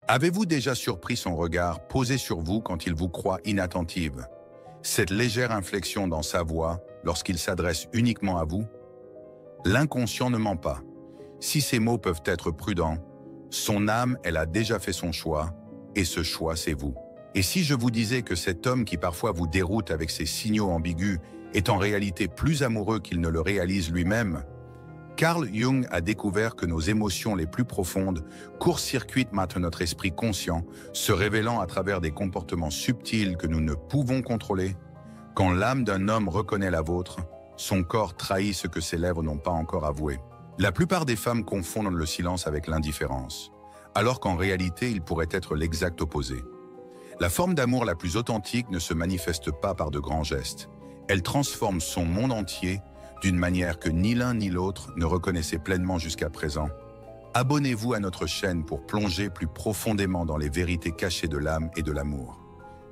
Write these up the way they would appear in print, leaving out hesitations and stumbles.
Avez-vous déjà surpris son regard posé sur vous quand il vous croit inattentive? Cette légère inflexion dans sa voix lorsqu'il s'adresse uniquement à vous? L'inconscient ne ment pas. Si ces mots peuvent être prudents, son âme, elle a déjà fait son choix, et ce choix, c'est vous. Et si je vous disais que cet homme qui parfois vous déroute avec ses signaux ambigus est en réalité plus amoureux qu'il ne le réalise lui-même? Carl Jung a découvert que nos émotions les plus profondes court-circuitent maintenant notre esprit conscient, se révélant à travers des comportements subtils que nous ne pouvons contrôler. Quand l'âme d'un homme reconnaît la vôtre, son corps trahit ce que ses lèvres n'ont pas encore avoué. La plupart des femmes confondent le silence avec l'indifférence, alors qu'en réalité, il pourrait être l'exact opposé. La forme d'amour la plus authentique ne se manifeste pas par de grands gestes. Elle transforme son monde entier d'une manière que ni l'un ni l'autre ne reconnaissait pleinement jusqu'à présent. Abonnez-vous à notre chaîne pour plonger plus profondément dans les vérités cachées de l'âme et de l'amour.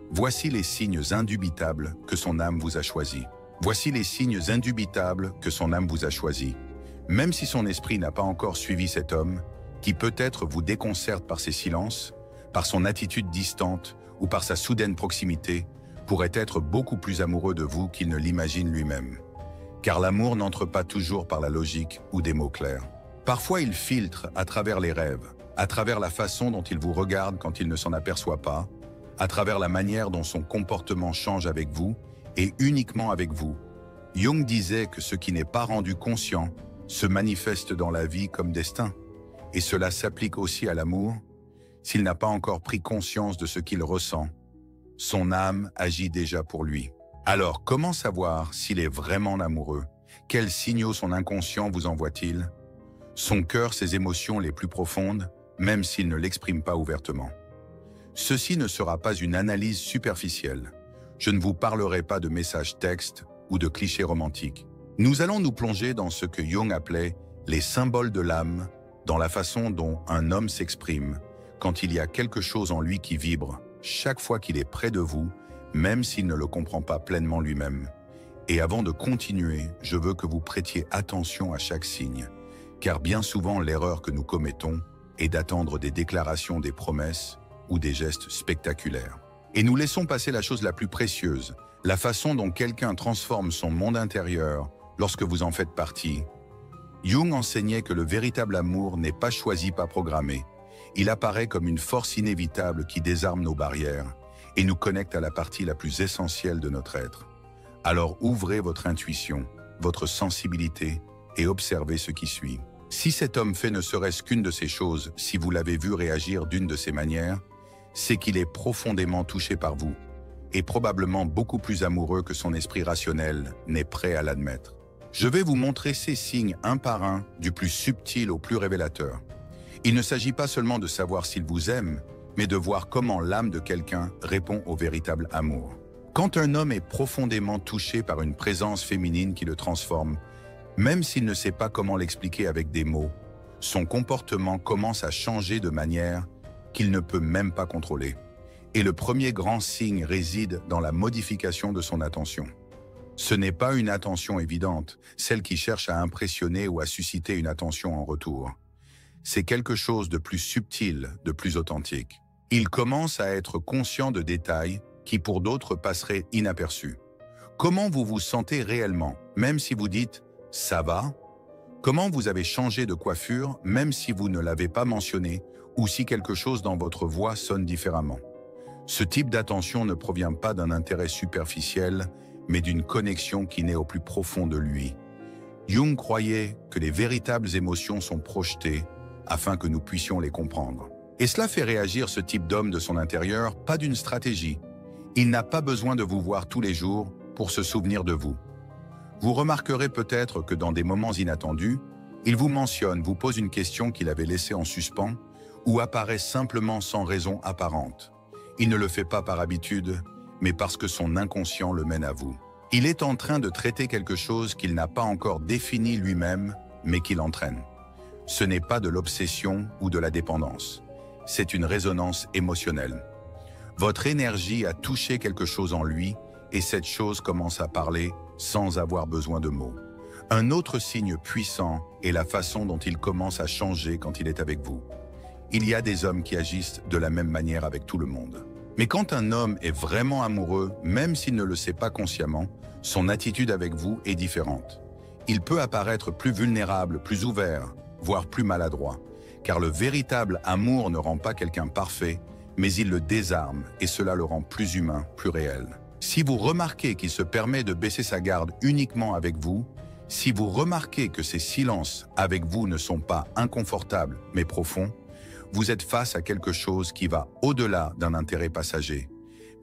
Voici les signes indubitables que son âme vous a choisis. Voici les signes indubitables que son âme vous a choisis. Même si son esprit n'a pas encore suivi cet homme, qui peut-être vous déconcerte par ses silences, par son attitude distante ou par sa soudaine proximité, pourrait être beaucoup plus amoureux de vous qu'il ne l'imagine lui-même. Car l'amour n'entre pas toujours par la logique ou des mots clairs. Parfois, il filtre à travers les rêves, à travers la façon dont il vous regarde quand il ne s'en aperçoit pas, à travers la manière dont son comportement change avec vous et uniquement avec vous. Jung disait que ce qui n'est pas rendu conscient se manifeste dans la vie comme destin. Et cela s'applique aussi à l'amour. S'il n'a pas encore pris conscience de ce qu'il ressent, son âme agit déjà pour lui. Alors, comment savoir s'il est vraiment amoureux? Quels signaux son inconscient vous envoie-t-il? Son cœur, ses émotions les plus profondes, même s'il ne l'exprime pas ouvertement. Ceci ne sera pas une analyse superficielle. Je ne vous parlerai pas de messages textes ou de clichés romantiques. Nous allons nous plonger dans ce que Jung appelait les symboles de l'âme, dans la façon dont un homme s'exprime, quand il y a quelque chose en lui qui vibre, chaque fois qu'il est près de vous, même s'il ne le comprend pas pleinement lui-même. Et avant de continuer, je veux que vous prêtiez attention à chaque signe, car bien souvent l'erreur que nous commettons est d'attendre des déclarations, des promesses ou des gestes spectaculaires. Et nous laissons passer la chose la plus précieuse, la façon dont quelqu'un transforme son monde intérieur lorsque vous en faites partie. Jung enseignait que le véritable amour n'est pas choisi, pas programmé. Il apparaît comme une force inévitable qui désarme nos barrières et nous connecte à la partie la plus essentielle de notre être. Alors ouvrez votre intuition, votre sensibilité et observez ce qui suit. Si cet homme fait ne serait-ce qu'une de ces choses, si vous l'avez vu réagir d'une de ces manières, c'est qu'il est profondément touché par vous et probablement beaucoup plus amoureux que son esprit rationnel n'est prêt à l'admettre. Je vais vous montrer ces signes un par un, du plus subtil au plus révélateur. Il ne s'agit pas seulement de savoir s'il vous aime, mais de voir comment l'âme de quelqu'un répond au véritable amour. Quand un homme est profondément touché par une présence féminine qui le transforme, même s'il ne sait pas comment l'expliquer avec des mots, son comportement commence à changer de manière qu'il ne peut même pas contrôler. Et le premier grand signe réside dans la modification de son attention. Ce n'est pas une attention évidente, celle qui cherche à impressionner ou à susciter une attention en retour. C'est quelque chose de plus subtil, de plus authentique. Il commence à être conscient de détails qui pour d'autres passeraient inaperçus. Comment vous vous sentez réellement, même si vous dites « ça va ». Comment vous avez changé de coiffure, même si vous ne l'avez pas mentionné, ou si quelque chose dans votre voix sonne différemment. Ce type d'attention ne provient pas d'un intérêt superficiel, mais d'une connexion qui naît au plus profond de lui. Jung croyait que les véritables émotions sont projetées afin que nous puissions les comprendre. Et cela fait réagir ce type d'homme de son intérieur, pas d'une stratégie. Il n'a pas besoin de vous voir tous les jours pour se souvenir de vous. Vous remarquerez peut-être que dans des moments inattendus, il vous mentionne, vous pose une question qu'il avait laissée en suspens ou apparaît simplement sans raison apparente. Il ne le fait pas par habitude, mais parce que son inconscient le mène à vous. Il est en train de traiter quelque chose qu'il n'a pas encore défini lui-même, mais qui l'entraîne. Ce n'est pas de l'obsession ou de la dépendance. C'est une résonance émotionnelle. Votre énergie a touché quelque chose en lui et cette chose commence à parler sans avoir besoin de mots. Un autre signe puissant est la façon dont il commence à changer quand il est avec vous. Il y a des hommes qui agissent de la même manière avec tout le monde. Mais quand un homme est vraiment amoureux, même s'il ne le sait pas consciemment, son attitude avec vous est différente. Il peut apparaître plus vulnérable, plus ouvert, voire plus maladroit. Car le véritable amour ne rend pas quelqu'un parfait, mais il le désarme et cela le rend plus humain, plus réel. Si vous remarquez qu'il se permet de baisser sa garde uniquement avec vous, si vous remarquez que ses silences avec vous ne sont pas inconfortables mais profonds, vous êtes face à quelque chose qui va au-delà d'un intérêt passager.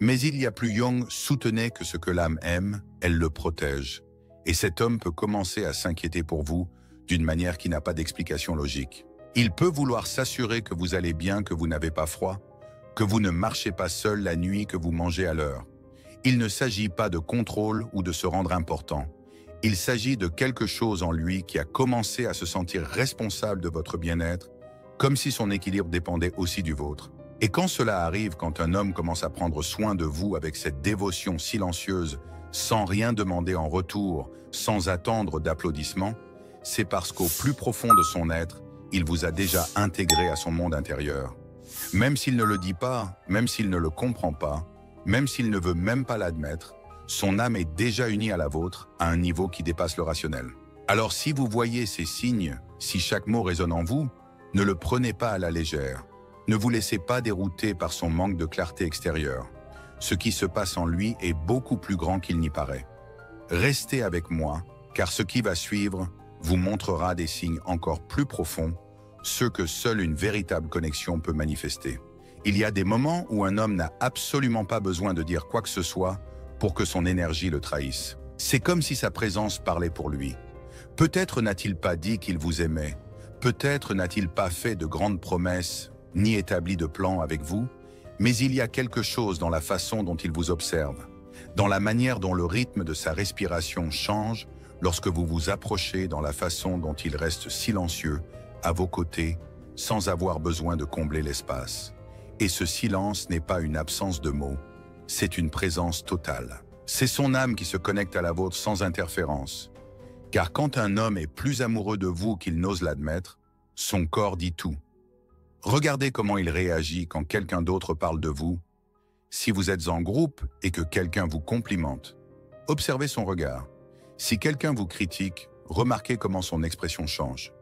Mais il y a plus. Jung soutenait que ce que l'âme aime, elle le protège. Et cet homme peut commencer à s'inquiéter pour vous d'une manière qui n'a pas d'explication logique. Il peut vouloir s'assurer que vous allez bien, que vous n'avez pas froid, que vous ne marchez pas seul la nuit, que vous mangez à l'heure. Il ne s'agit pas de contrôle ou de se rendre important. Il s'agit de quelque chose en lui qui a commencé à se sentir responsable de votre bien-être, comme si son équilibre dépendait aussi du vôtre. Et quand cela arrive, quand un homme commence à prendre soin de vous avec cette dévotion silencieuse, sans rien demander en retour, sans attendre d'applaudissements, c'est parce qu'au plus profond de son être, il vous a déjà intégré à son monde intérieur. Même s'il ne le dit pas, même s'il ne le comprend pas, même s'il ne veut même pas l'admettre, son âme est déjà unie à la vôtre à un niveau qui dépasse le rationnel. Alors si vous voyez ces signes, si chaque mot résonne en vous, ne le prenez pas à la légère. Ne vous laissez pas dérouter par son manque de clarté extérieure. Ce qui se passe en lui est beaucoup plus grand qu'il n'y paraît. Restez avec moi, car ce qui va suivre vous montrera des signes encore plus profonds, ceux que seule une véritable connexion peut manifester. Il y a des moments où un homme n'a absolument pas besoin de dire quoi que ce soit pour que son énergie le trahisse. C'est comme si sa présence parlait pour lui. Peut-être n'a-t-il pas dit qu'il vous aimait, peut-être n'a-t-il pas fait de grandes promesses, ni établi de plans avec vous, mais il y a quelque chose dans la façon dont il vous observe, dans la manière dont le rythme de sa respiration change lorsque vous vous approchez, dans la façon dont il reste silencieux, à vos côtés, sans avoir besoin de combler l'espace. Et ce silence n'est pas une absence de mots, c'est une présence totale. C'est son âme qui se connecte à la vôtre sans interférence. Car quand un homme est plus amoureux de vous qu'il n'ose l'admettre, son corps dit tout. Regardez comment il réagit quand quelqu'un d'autre parle de vous. Si vous êtes en groupe et que quelqu'un vous complimente, observez son regard. Si quelqu'un vous critique, remarquez comment son expression change.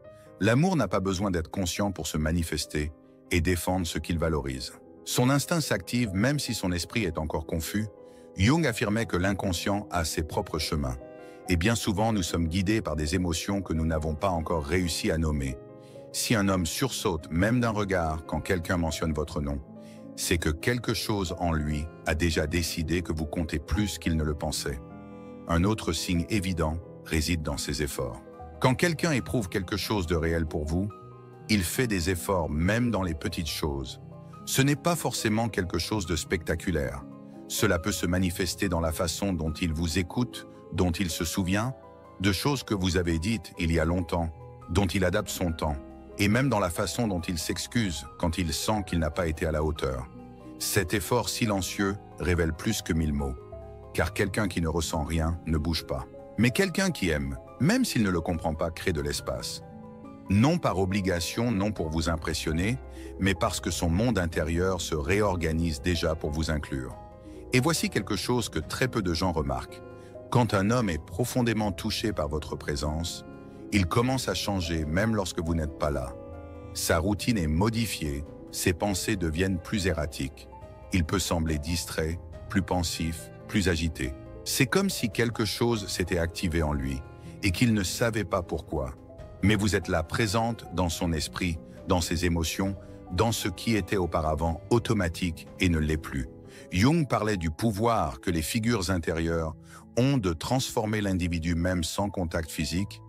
L'amour n'a pas besoin d'être conscient pour se manifester et défendre ce qu'il valorise. Son instinct s'active même si son esprit est encore confus. Jung affirmait que l'inconscient a ses propres chemins. Et bien souvent, nous sommes guidés par des émotions que nous n'avons pas encore réussi à nommer. Si un homme sursaute, même d'un regard, quand quelqu'un mentionne votre nom, c'est que quelque chose en lui a déjà décidé que vous comptez plus qu'il ne le pensait. Un autre signe évident réside dans ses efforts. Quand quelqu'un éprouve quelque chose de réel pour vous, il fait des efforts même dans les petites choses. Ce n'est pas forcément quelque chose de spectaculaire. Cela peut se manifester dans la façon dont il vous écoute, dont il se souvient, de choses que vous avez dites il y a longtemps, dont il adapte son temps, et même dans la façon dont il s'excuse quand il sent qu'il n'a pas été à la hauteur. Cet effort silencieux révèle plus que 1000 mots, car quelqu'un qui ne ressent rien ne bouge pas. Mais quelqu'un qui aime, même s'il ne le comprend pas, crée de l'espace. Non par obligation, non pour vous impressionner, mais parce que son monde intérieur se réorganise déjà pour vous inclure. Et voici quelque chose que très peu de gens remarquent. Quand un homme est profondément touché par votre présence, il commence à changer même lorsque vous n'êtes pas là. Sa routine est modifiée, ses pensées deviennent plus erratiques. Il peut sembler distrait, plus pensif, plus agité. C'est comme si quelque chose s'était activé en lui et qu'il ne savait pas pourquoi. Mais vous êtes là présente dans son esprit, dans ses émotions, dans ce qui était auparavant automatique et ne l'est plus. Jung parlait du pouvoir que les figures intérieures ont de transformer l'individu même sans contact physique,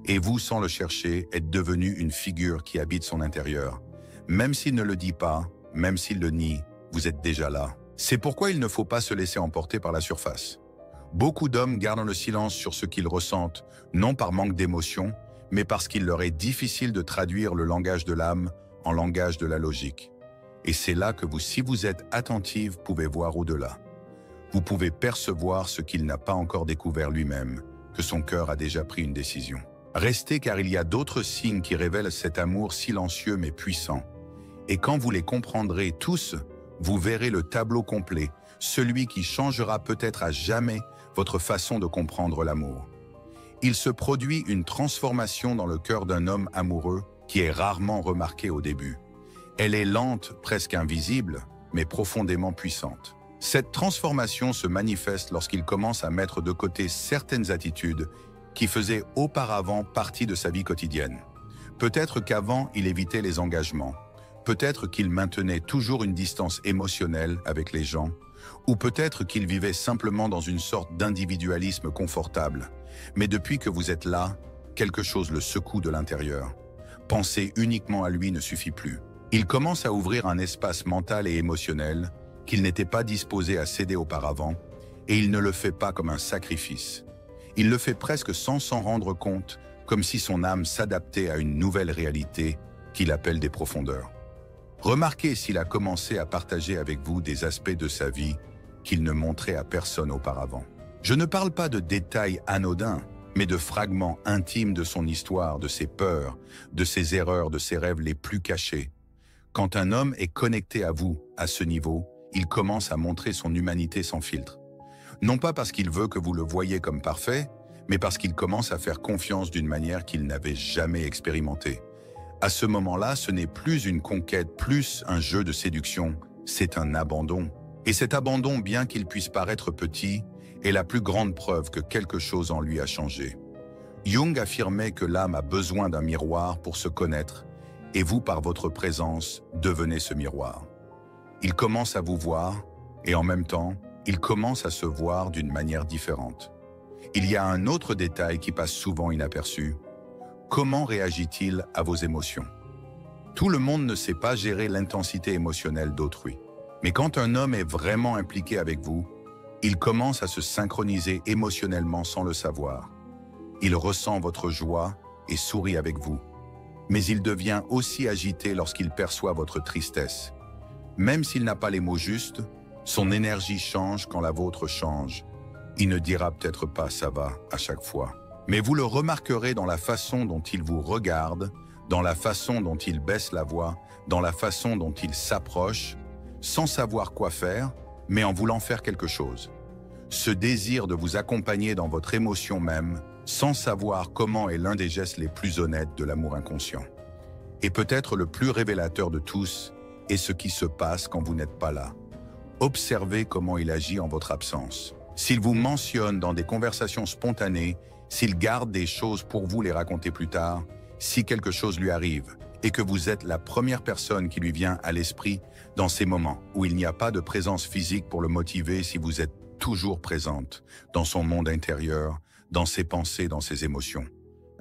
et vous, sans le chercher, êtes devenu une figure qui habite son intérieur. Même s'il ne le dit pas, même s'il le nie, vous êtes déjà là. C'est pourquoi il ne faut pas se laisser emporter par la surface. Beaucoup d'hommes gardent le silence sur ce qu'ils ressentent, non par manque d'émotion, mais parce qu'il leur est difficile de traduire le langage de l'âme en langage de la logique. Et c'est là que vous, si vous êtes attentive, pouvez voir au-delà. Vous pouvez percevoir ce qu'il n'a pas encore découvert lui-même, que son cœur a déjà pris une décision. Restez car il y a d'autres signes qui révèlent cet amour silencieux mais puissant. Et quand vous les comprendrez tous, vous verrez le tableau complet, celui qui changera peut-être à jamais votre façon de comprendre l'amour. Il se produit une transformation dans le cœur d'un homme amoureux qui est rarement remarquée au début. Elle est lente, presque invisible, mais profondément puissante. Cette transformation se manifeste lorsqu'il commence à mettre de côté certaines attitudes qui faisaient auparavant partie de sa vie quotidienne. Peut-être qu'avant, il évitait les engagements. Peut-être qu'il maintenait toujours une distance émotionnelle avec les gens. Ou peut-être qu'il vivait simplement dans une sorte d'individualisme confortable. Mais depuis que vous êtes là, quelque chose le secoue de l'intérieur. Penser uniquement à lui ne suffit plus. Il commence à ouvrir un espace mental et émotionnel qu'il n'était pas disposé à céder auparavant, et il ne le fait pas comme un sacrifice. Il le fait presque sans s'en rendre compte, comme si son âme s'adaptait à une nouvelle réalité qu'il appelle des profondeurs. Remarquez s'il a commencé à partager avec vous des aspects de sa vie qu'il ne montrait à personne auparavant. Je ne parle pas de détails anodins, mais de fragments intimes de son histoire, de ses peurs, de ses erreurs, de ses rêves les plus cachés. Quand un homme est connecté à vous, à ce niveau, il commence à montrer son humanité sans filtre. Non pas parce qu'il veut que vous le voyiez comme parfait, mais parce qu'il commence à faire confiance d'une manière qu'il n'avait jamais expérimentée. À ce moment-là, ce n'est plus une conquête, plus un jeu de séduction, c'est un abandon. Et cet abandon, bien qu'il puisse paraître petit, est la plus grande preuve que quelque chose en lui a changé. Jung affirmait que l'âme a besoin d'un miroir pour se connaître, et vous, par votre présence, devenez ce miroir. Il commence à vous voir, et en même temps, il commence à se voir d'une manière différente. Il y a un autre détail qui passe souvent inaperçu. Comment réagit-il à vos émotions? Tout le monde ne sait pas gérer l'intensité émotionnelle d'autrui. Mais quand un homme est vraiment impliqué avec vous, il commence à se synchroniser émotionnellement sans le savoir. Il ressent votre joie et sourit avec vous. Mais il devient aussi agité lorsqu'il perçoit votre tristesse. Même s'il n'a pas les mots justes, son énergie change quand la vôtre change. Il ne dira peut-être pas « ça va » à chaque fois. Mais vous le remarquerez dans la façon dont il vous regarde, dans la façon dont il baisse la voix, dans la façon dont il s'approche, sans savoir quoi faire, mais en voulant faire quelque chose. Ce désir de vous accompagner dans votre émotion même, sans savoir comment, est l'un des gestes les plus honnêtes de l'amour inconscient. Et peut-être le plus révélateur de tous est ce qui se passe quand vous n'êtes pas là. Observez comment il agit en votre absence. S'il vous mentionne dans des conversations spontanées, s'il garde des choses pour vous les raconter plus tard, si quelque chose lui arrive et que vous êtes la première personne qui lui vient à l'esprit dans ces moments où il n'y a pas de présence physique pour le motiver, si vous êtes toujours présente dans son monde intérieur, dans ses pensées, dans ses émotions,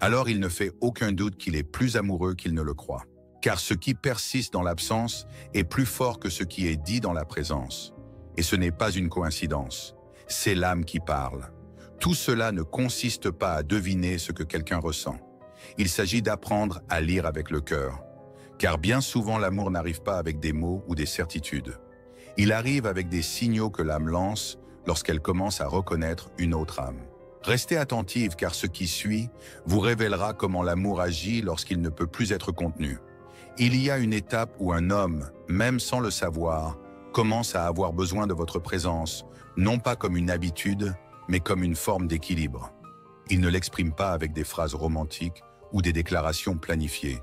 alors il ne fait aucun doute qu'il est plus amoureux qu'il ne le croit. Car ce qui persiste dans l'absence est plus fort que ce qui est dit dans la présence. Et ce n'est pas une coïncidence, c'est l'âme qui parle. Tout cela ne consiste pas à deviner ce que quelqu'un ressent. Il s'agit d'apprendre à lire avec le cœur. Car bien souvent l'amour n'arrive pas avec des mots ou des certitudes. Il arrive avec des signaux que l'âme lance lorsqu'elle commence à reconnaître une autre âme. Restez attentive car ce qui suit vous révélera comment l'amour agit lorsqu'il ne peut plus être contenu. Il y a une étape où un homme, même sans le savoir, commence à avoir besoin de votre présence, non pas comme une habitude, mais comme une forme d'équilibre. Il ne l'exprime pas avec des phrases romantiques ou des déclarations planifiées.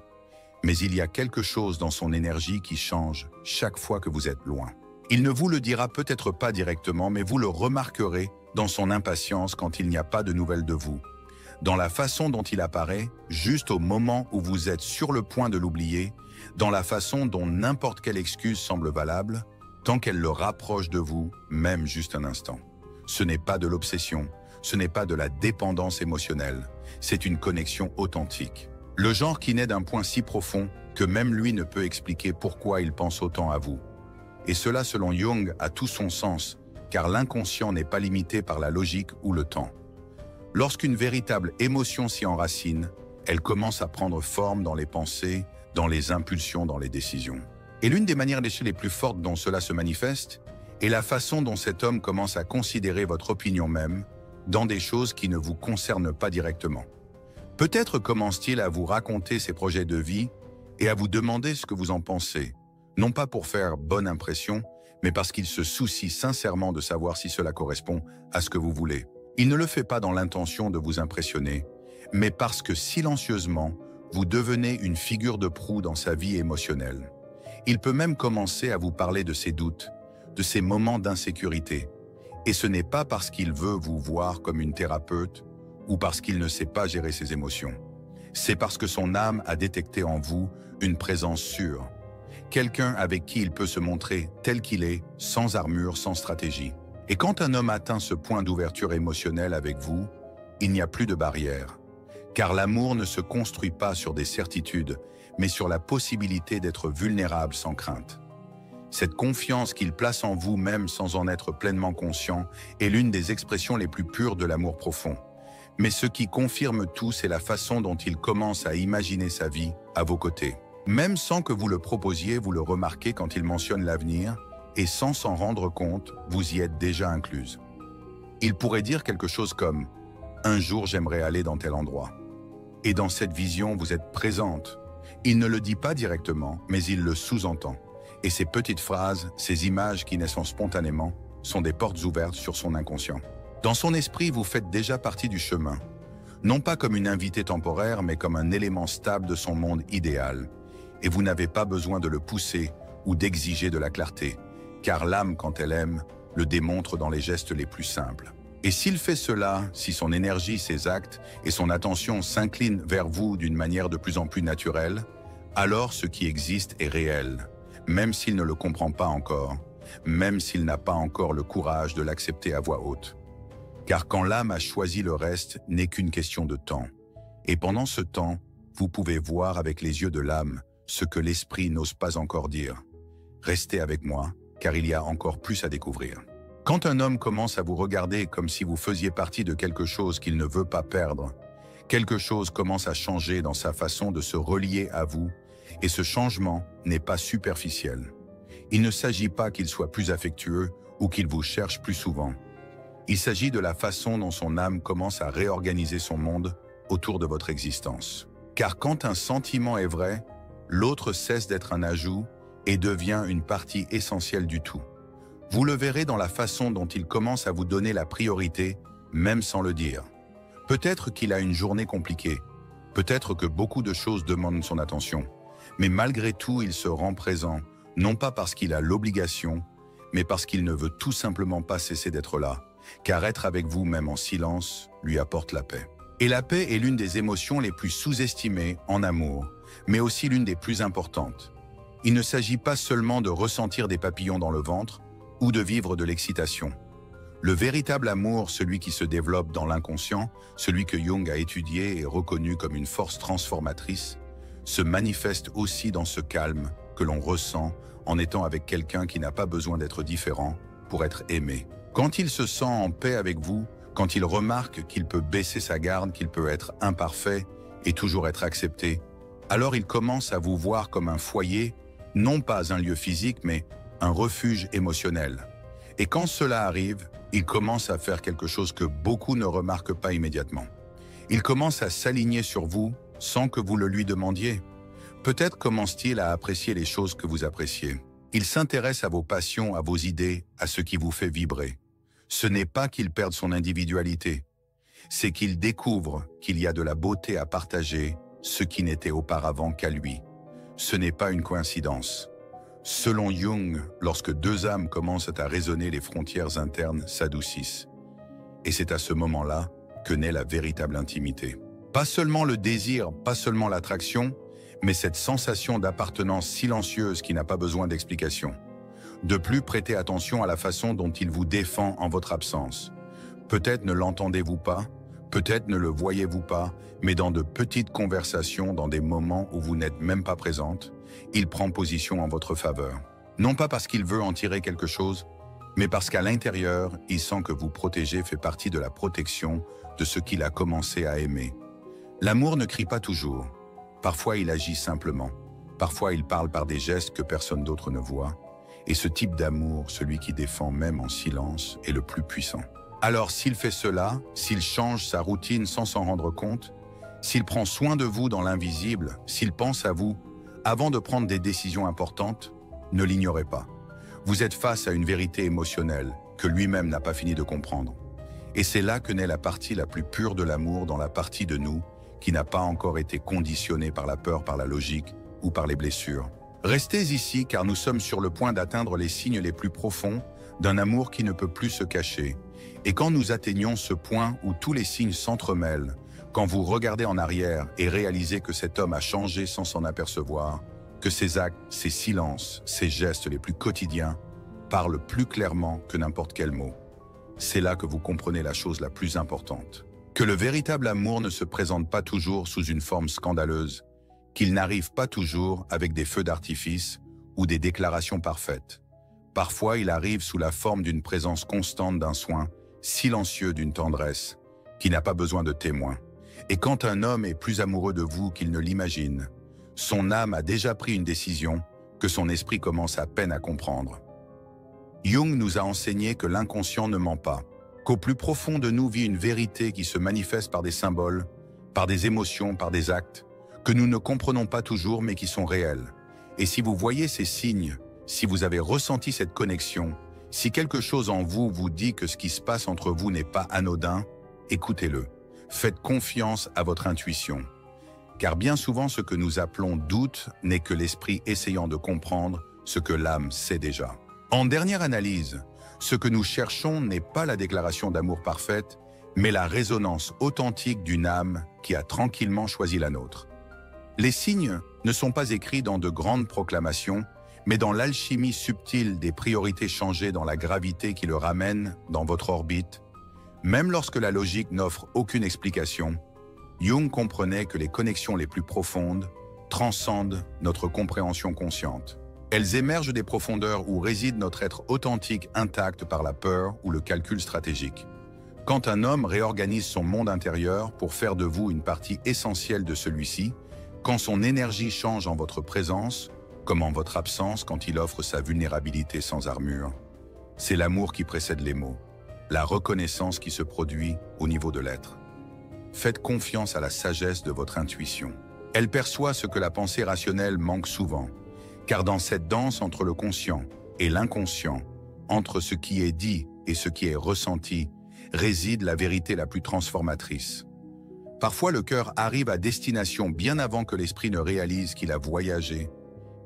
Mais il y a quelque chose dans son énergie qui change chaque fois que vous êtes loin. Il ne vous le dira peut-être pas directement, mais vous le remarquerez dans son impatience quand il n'y a pas de nouvelles de vous. Dans la façon dont il apparaît, juste au moment où vous êtes sur le point de l'oublier, dans la façon dont n'importe quelle excuse semble valable, tant qu'elle le rapproche de vous, même juste un instant. Ce n'est pas de l'obsession, ce n'est pas de la dépendance émotionnelle, c'est une connexion authentique. Le genre qui naît d'un point si profond que même lui ne peut expliquer pourquoi il pense autant à vous. Et cela, selon Jung, a tout son sens, car l'inconscient n'est pas limité par la logique ou le temps. Lorsqu'une véritable émotion s'y enracine, elle commence à prendre forme dans les pensées, dans les impulsions, dans les décisions. Et l'une des manières d'échelle les plus fortes dont cela se manifeste est la façon dont cet homme commence à considérer votre opinion même dans des choses qui ne vous concernent pas directement. Peut-être commence-t-il à vous raconter ses projets de vie et à vous demander ce que vous en pensez, Non pas pour faire bonne impression, mais parce qu'il se soucie sincèrement de savoir si cela correspond à ce que vous voulez. Il ne le fait pas dans l'intention de vous impressionner, mais parce que silencieusement, vous devenez une figure de proue dans sa vie émotionnelle. Il peut même commencer à vous parler de ses doutes, de ses moments d'insécurité. Et ce n'est pas parce qu'il veut vous voir comme une thérapeute ou parce qu'il ne sait pas gérer ses émotions. C'est parce que son âme a détecté en vous une présence sûre. Quelqu'un avec qui il peut se montrer tel qu'il est, sans armure, sans stratégie. Et quand un homme atteint ce point d'ouverture émotionnelle avec vous, il n'y a plus de barrière. Car l'amour ne se construit pas sur des certitudes, mais sur la possibilité d'être vulnérable sans crainte. Cette confiance qu'il place en vous même sans en être pleinement conscient est l'une des expressions les plus pures de l'amour profond. Mais ce qui confirme tout, c'est la façon dont il commence à imaginer sa vie à vos côtés. Même sans que vous le proposiez, vous le remarquez quand il mentionne l'avenir, et sans s'en rendre compte, vous y êtes déjà incluse. Il pourrait dire quelque chose comme « Un jour, j'aimerais aller dans tel endroit ». Et dans cette vision, vous êtes présente. Il ne le dit pas directement, mais il le sous-entend. Et ces petites phrases, ces images qui naissent spontanément, sont des portes ouvertes sur son inconscient. Dans son esprit, vous faites déjà partie du chemin. Non pas comme une invitée temporaire, mais comme un élément stable de son monde idéal. Et vous n'avez pas besoin de le pousser ou d'exiger de la clarté, car l'âme, quand elle aime, le démontre dans les gestes les plus simples. Et s'il fait cela, si son énergie, ses actes et son attention s'inclinent vers vous d'une manière de plus en plus naturelle, alors ce qui existe est réel, même s'il ne le comprend pas encore, même s'il n'a pas encore le courage de l'accepter à voix haute. Car quand l'âme a choisi le reste n'est qu'une question de temps. Et pendant ce temps, vous pouvez voir avec les yeux de l'âme ce que l'esprit n'ose pas encore dire. Restez avec moi, car il y a encore plus à découvrir. Quand un homme commence à vous regarder comme si vous faisiez partie de quelque chose qu'il ne veut pas perdre, quelque chose commence à changer dans sa façon de se relier à vous, et ce changement n'est pas superficiel. Il ne s'agit pas qu'il soit plus affectueux ou qu'il vous cherche plus souvent. Il s'agit de la façon dont son âme commence à réorganiser son monde autour de votre existence. Car quand un sentiment est vrai, l'autre cesse d'être un ajout et devient une partie essentielle du tout. Vous le verrez dans la façon dont il commence à vous donner la priorité, même sans le dire. Peut-être qu'il a une journée compliquée, peut-être que beaucoup de choses demandent son attention, mais malgré tout, il se rend présent, non pas parce qu'il a l'obligation, mais parce qu'il ne veut tout simplement pas cesser d'être là, car être avec vous, même en silence, lui apporte la paix. Et la paix est l'une des émotions les plus sous-estimées en amour, mais aussi l'une des plus importantes. Il ne s'agit pas seulement de ressentir des papillons dans le ventre, ou de vivre de l'excitation. Le véritable amour, celui qui se développe dans l'inconscient, celui que Jung a étudié et reconnu comme une force transformatrice, se manifeste aussi dans ce calme que l'on ressent en étant avec quelqu'un qui n'a pas besoin d'être différent pour être aimé. Quand il se sent en paix avec vous, quand il remarque qu'il peut baisser sa garde, qu'il peut être imparfait et toujours être accepté, alors il commence à vous voir comme un foyer, non pas un lieu physique, mais un refuge émotionnel. Et quand cela arrive, il commence à faire quelque chose que beaucoup ne remarquent pas immédiatement. Il commence à s'aligner sur vous sans que vous le lui demandiez. Peut-être commence-t-il à apprécier les choses que vous appréciez. Il s'intéresse à vos passions, à vos idées, à ce qui vous fait vibrer. Ce n'est pas qu'il perde son individualité, c'est qu'il découvre qu'il y a de la beauté à partager, ce qui n'était auparavant qu'à lui. Ce n'est pas une coïncidence. Selon Jung, lorsque deux âmes commencent à résonner, les frontières internes s'adoucissent. Et c'est à ce moment-là que naît la véritable intimité. Pas seulement le désir, pas seulement l'attraction, mais cette sensation d'appartenance silencieuse qui n'a pas besoin d'explication. De plus, prêtez attention à la façon dont il vous défend en votre absence. Peut-être ne l'entendez-vous pas, peut-être ne le voyez-vous pas, mais dans de petites conversations, dans des moments où vous n'êtes même pas présente, il prend position en votre faveur. Non pas parce qu'il veut en tirer quelque chose, mais parce qu'à l'intérieur, il sent que vous protéger fait partie de la protection de ce qu'il a commencé à aimer. L'amour ne crie pas toujours. Parfois, il agit simplement. Parfois, il parle par des gestes que personne d'autre ne voit. Et ce type d'amour, celui qui défend même en silence, est le plus puissant. Alors, s'il fait cela, s'il change sa routine sans s'en rendre compte, s'il prend soin de vous dans l'invisible, s'il pense à vous, avant de prendre des décisions importantes, Ne l'ignorez pas. Vous êtes face à une vérité émotionnelle que lui-même n'a pas fini de comprendre. Et c'est là que naît la partie la plus pure de l'amour dans la partie de nous qui n'a pas encore été conditionnée par la peur, par la logique ou par les blessures. Restez ici car nous sommes sur le point d'atteindre les signes les plus profonds d'un amour qui ne peut plus se cacher. Et quand nous atteignons ce point où tous les signes s'entremêlent, quand vous regardez en arrière et réalisez que cet homme a changé sans s'en apercevoir, que ses actes, ses silences, ses gestes les plus quotidiens parlent plus clairement que n'importe quel mot. C'est là que vous comprenez la chose la plus importante. Que le véritable amour ne se présente pas toujours sous une forme scandaleuse, qu'il n'arrive pas toujours avec des feux d'artifice ou des déclarations parfaites. Parfois, il arrive sous la forme d'une présence constante, d'un soin silencieux, d'une tendresse, qui n'a pas besoin de témoins. Et quand un homme est plus amoureux de vous qu'il ne l'imagine, son âme a déjà pris une décision que son esprit commence à peine à comprendre. Jung nous a enseigné que l'inconscient ne ment pas, qu'au plus profond de nous vit une vérité qui se manifeste par des symboles, par des émotions, par des actes, que nous ne comprenons pas toujours mais qui sont réels. Et si vous voyez ces signes, si vous avez ressenti cette connexion, si quelque chose en vous vous dit que ce qui se passe entre vous n'est pas anodin, écoutez-le. Faites confiance à votre intuition. Car bien souvent ce que nous appelons doute n'est que l'esprit essayant de comprendre ce que l'âme sait déjà. En dernière analyse, ce que nous cherchons n'est pas la déclaration d'amour parfaite, mais la résonance authentique d'une âme qui a tranquillement choisi la nôtre. Les signes ne sont pas écrits dans de grandes proclamations, mais dans l'alchimie subtile des priorités changées dans la gravité qui le ramène dans votre orbite. Même lorsque la logique n'offre aucune explication, Jung comprenait que les connexions les plus profondes transcendent notre compréhension consciente. Elles émergent des profondeurs où réside notre être authentique intact par la peur ou le calcul stratégique. Quand un homme réorganise son monde intérieur pour faire de vous une partie essentielle de celui-ci, quand son énergie change en votre présence, comme en votre absence quand il offre sa vulnérabilité sans armure, c'est l'amour qui précède les mots, la reconnaissance qui se produit au niveau de l'être. Faites confiance à la sagesse de votre intuition. Elle perçoit ce que la pensée rationnelle manque souvent, car dans cette danse entre le conscient et l'inconscient, entre ce qui est dit et ce qui est ressenti, réside la vérité la plus transformatrice. Parfois, le cœur arrive à destination bien avant que l'esprit ne réalise qu'il a voyagé.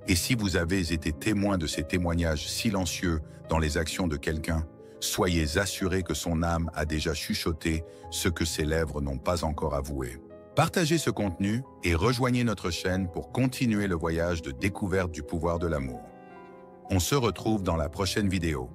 Et si vous avez été témoin de ces témoignages silencieux dans les actions de quelqu'un, soyez assurés que son âme a déjà chuchoté ce que ses lèvres n'ont pas encore avoué. Partagez ce contenu et rejoignez notre chaîne pour continuer le voyage de découverte du pouvoir de l'amour. On se retrouve dans la prochaine vidéo.